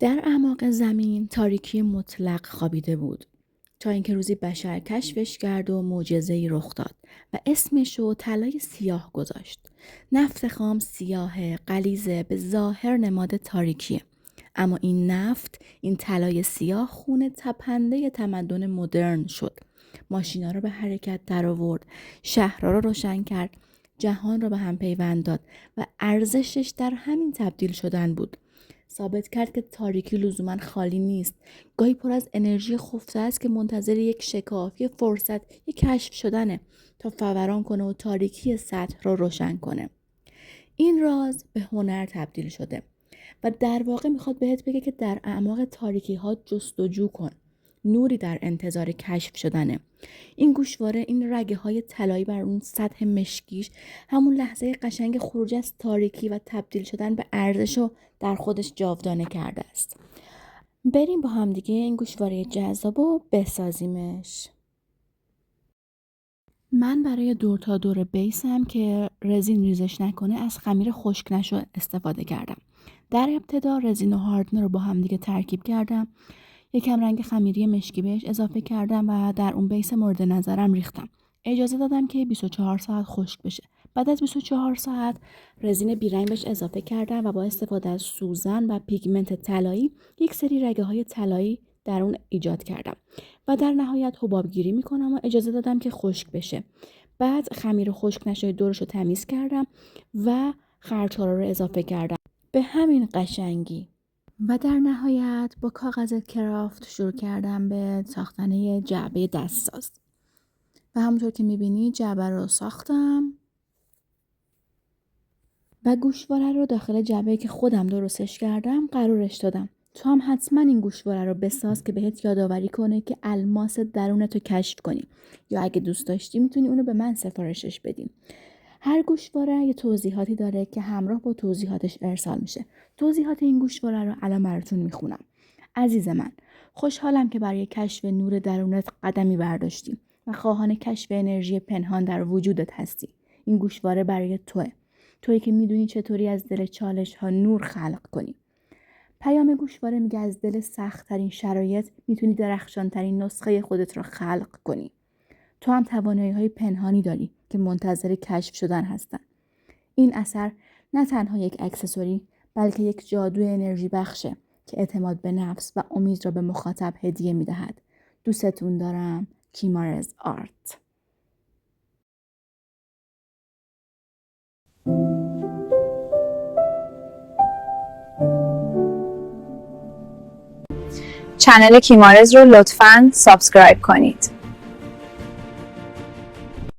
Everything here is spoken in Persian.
در اعماق زمین تاریکی مطلق خوابیده بود تا اینکه روزی بشر کشفش کرد و معجزه‌ای رخ داد و اسمش رو طلای سیاه گذاشت. نفت خام سیاه غلیظه، به ظاهر نماد تاریکیه، اما این نفت، این طلای سیاه، خون تپنده تمدن مدرن شد. ماشینا رو به حرکت درآورد، شهرها رو روشن کرد، جهان رو به هم پیوند داد و ارزشش در همین تبدیل شدن بود. ثابت کرد که تاریکی لزوما خالی نیست، گاهی پر از انرژی خفته است که منتظر یک شکاف، یک فرصت، یک کشف شدنه تا فوران کنه و تاریکی سطح رو روشن کنه. این راز به هنر تبدیل شده و در واقع میخواد بهت بگه که در اعماق تاریکی ها جستجو کن. نوری در انتظار کشف شدنه. این گوشواره، این رگه های طلایی بر اون سطح مشکیش، همون لحظه قشنگ خروج از تاریکی و تبدیل شدن به ارزش رو در خودش جاودانه کرده است. بریم با هم دیگه این گوشواره جذاب رو بسازیمش. من برای دور تا دور بیسم که رزین ریزش نکنه از خمیر خشک نشو استفاده کردم. در ابتدا رزین و هاردنر رو با هم دیگه ترکیب کردم. یکم رنگ خمیری مشکی بهش اضافه کردم و در اون بیس مورد نظرم ریختم. اجازه دادم که 24 ساعت خشک بشه. بعد از 24 ساعت رزین بیرنگ بهش اضافه کردم و با استفاده از سوزن و پیگمنت طلایی یک سری رگه های طلایی در اون ایجاد کردم و در نهایت حباب گیری میکنم و اجازه دادم که خشک بشه. بعد خمیر خشک نشده دورش رو تمیز کردم و خرچارا رو اضافه کردم به همین قشنگی. و در نهایت با کاغذ کرافت شروع کردم به ساختن یه جعبه دستساز و همونطور که میبینی جعبه رو ساختم و گوشواره رو داخل جعبه که خودم درستش کردم قرارش دادم. تو هم حتما این گوشواره رو بساز که بهت یادآوری کنه که الماس درونتو کشف کنی، یا اگه دوست داشتی میتونی اونو به من سفارشش بدی. هر گوشواره یه توضیحاتی داره که همراه با توضیحاتش ارسال میشه. توضیحات این گوشواره رو الان براتون میخونم. عزیز من، خوشحالم که برای کشف نور درونت قدمی برداشتی و خواهان کشف انرژی پنهان در وجودت هستی. این گوشواره برای توئه. تویی که میدونی چطوری از دل چالش ها نور خلق کنی. پیام گوشواره میگه از دل سخت ترین شرایط میتونی درخشان ترین نسخه خودت رو خلق کنی. تو هم توانایی های پنهانی داری که منتظر کشف شدن هستن. این اثر نه تنها یک اکسسوری بلکه یک جادو انرژی بخشه که اعتماد به نفس و امید را به مخاطب هدیه میدهد. دوستتون دارم. کیمارز آرت. چنل کیمارز رو لطفاً سابسکرایب کنید.